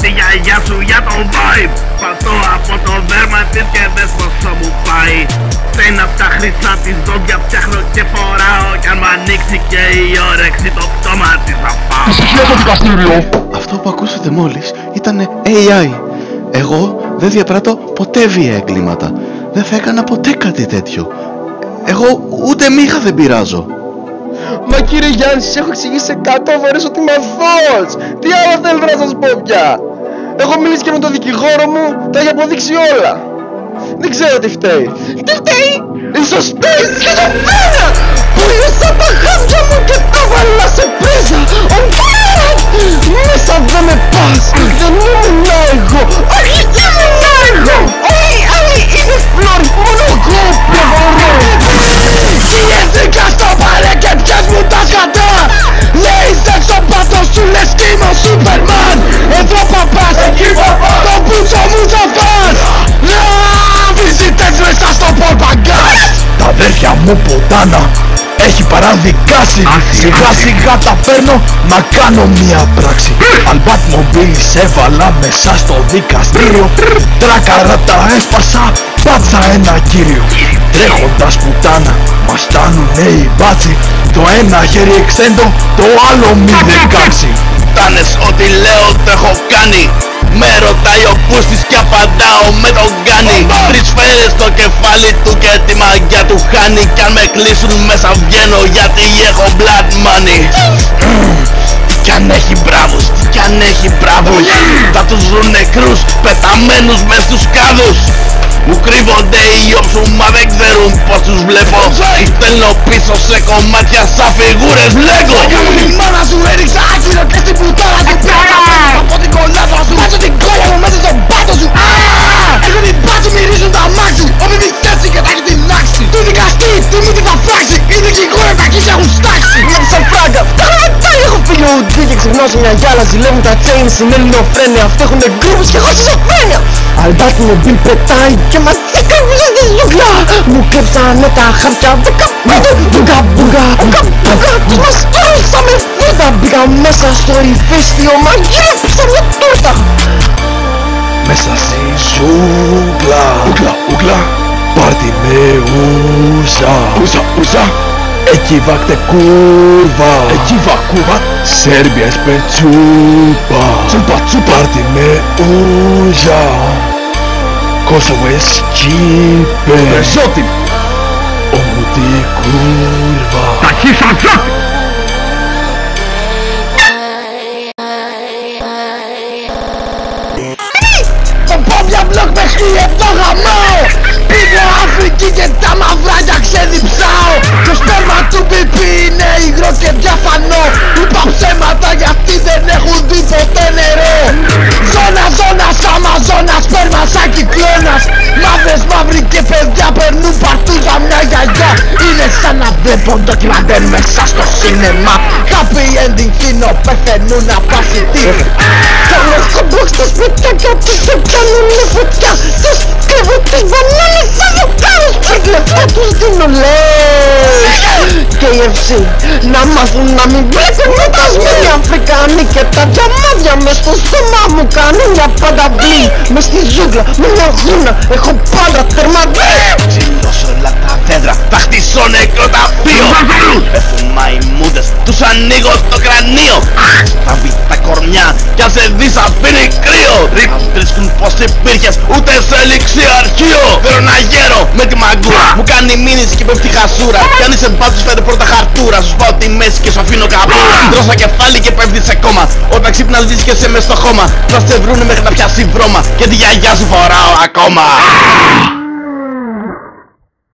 τη γιαγιά σου για το vibe. Πατώ από το δέρμα της και δες πόσο μου πάει. Στέν απ' τα χρυσά της δόντια φτιάχνω και φοράω. Κι αν μ' ανοίξει και η όρεξη το πτώμα της θα πάω. Ησυχία στο δικαστήριο! Αυτό που ακούσατε μόλις ήταν AI. Εγώ δεν διαπράττω ποτέ βία εγκλήματα. Δεν θα έκανα ποτέ κάτι τέτοιο. Εγώ ούτε μύχα δεν πειράζω. Μα κύριε Γιάννη, σας έχω εξηγήσει 100 φορές ότι είμαι αθώος. Τι άλλο θέλετε να σας πω πια? Έχω μιλήσει και με τον δικηγόρο μου, τα έχει αποδείξει όλα. Δεν ξέρω τι φταίει. Τι φταίει? Ίσως φταίει η σχιζοφρένεια που ίσα τα χάπια μου και τα βάλα σε πρίζα. Μέσα δεν με πας. Δεν ήμουν εγώ. Όχι ήμουν εγώ. Όλοι οι άλλοι είναι φλόροι. Μόνο εγώ προχωρώ. Κινήθηκα στο παρέ και πιες μου τα σκατά. Λέει στο πάτο σου λες κι είμαι ο Σούπερμαν. Εδώ παπάς, εκεί παπάς. Το πούτσο μου θα φας. Βυζίτες μέσα στο πορπαγκάζ. Τα αδέρφια μου ποτάνα έχει παραδικάσει. Σιγά σιγά τα παίρνω να κάνω μια πράξη. Αλμπάτ μομπίλ έβαλα μέσα στο δικαστήριο. Τράκαρα τα έσπασα, πάτσα ένα κύριο. Τρέχοντας πουτάνα μας στάνουνε οι μπάτσι. Το ένα χέρι εξέντο, το άλλο μη 16. Τάνες ό,τι λέω το έχω κάνει. Με ρωτάει ο πούστης και απαντάω με τον κάνει. Τρεις σφαίρες στο κεφάλι του και τη μαγιά του χάνει. Κι αν με κλείσουν μέσα βγαίνω γιατί έχω blood money. Κι αν έχει μπράβους, κι αν έχει μπράβους, θα τους βρουν νεκρούς πεταμένους μες στους κάδους. Μου κρύβονται οι όψου μα δεν ξέρουν πως τους βλέπω. Τους στέλνω πίσω σε κομμάτια σαν φιγούρες Lego. Η μάνα σου έριξα άκυρο και στην πουτάνα του πέρα. Από την κολάτα σου βάζω την κόλλα μου μέσα στον πάτο σου. Έχω την πάτση μυρίζουν τα αμάξι. Όποιοι μη θέσει και θα έχει την άξι. Του δικαστή, τι μη τι θα φράξει. Οι δικηγόροι τα κίσια έχουν στάξει. Με τη σαν φράγκα, φτάνει έχω φίλο ουντί και ξεχνάω σε μια γυάλα. Ζηλεύουν τα chain στην ελληνοφρένεια. Αυτοί έχουνε γκρούπους και εγώ σχιζοφρένεια. Αλμπάτι μομπίλ πετάει και μας έκρυβε στη ζούγκλα. Μου κρύψανε τα χάπια 15. Μπουγκα μπουγκα, τους μας όρουσαμε φούτα. Μπήκα μέσα στο ηφαίστειο, μα γύριψα μια τούρτα. Μέσα στη ζούγκλα, ουγκλα, ουγκλα, πάρτι με ούζα. Ούζα, ούζα. Εκεί βάκτε κούρβα. Εκεί βακούβα. Σέρμπια σπετσούπα. Τσούπα, τσούπα. Πάρτι με ούζα. Kosovo je Skipe. Žotim. Ovu ti kurva. Taki sam žotim. Το πόδια μπλοκ μέχρι εδώ γαμάω. Πήγα Αφρική και τα μαυράκια ξεδιψάω. Το σπέρμα του πιπί είναι υγρό και διαφανό. Είπα ψέματα γιατί δεν έχουν δει ποτέ νερό. Ζώνα, ζώνα, Αμαζόνα, σπέρμα σαν κυκλώνας. Μαύρες, μαύροι και παιδιά περνούν παρτούζα μια γιαγιά. Είναι σαν να βλέπω ντοκιμαντέρ μέσα στο σίνεμα. Happy ending φίνο, πεθαίνουν απασιτή. Θέλω σκομπόξ στα σπιτάκια τους σε πιάνουνε φωτιά. Τους κρύβω τις μπανάνες σαν ζουκάρους. Τους λεφτά τους δίνω λέει KFC. Να μάθουν να μην βλέπουν με τα σμήνια. Αφρικανοί και τα διαμάδια μες στο στόμα μου κάνουν για πάντα μπλή. Μες στη ζούγκλα με μια γούνα έχω πάντα τερματί. Ξυλώσω όλα τα δέντρα, θα χτίσω νεκροταφείο. Πέφτουν μαϊμούδες, τους ανοίγω το κρανίο. Θα μπει τα κορμιά κι αν σε δεις αφήνει κρύο. Αν βρίσκουν πως υπήρχες ούτε σε ληξιαρχείο. Φέρω ένα γέρο με τη μαγκούρα, μου κάνει μήνυση και πέφτει χασούρα. Κι αν είσαι μπάτσος φέρε πρώτα χαρτούρα. Σου πάω τη μέση και σου αφήνω καπούρα. Δρώσα κεφάλι και πέφτει σε κόμμα. Όταν ξύπνας δεις και σε μες στο χώμα. Θα σε βρούνε μέχρι να πιάσει βρώμα και τη γιαγιά σου φοράω ακόμα.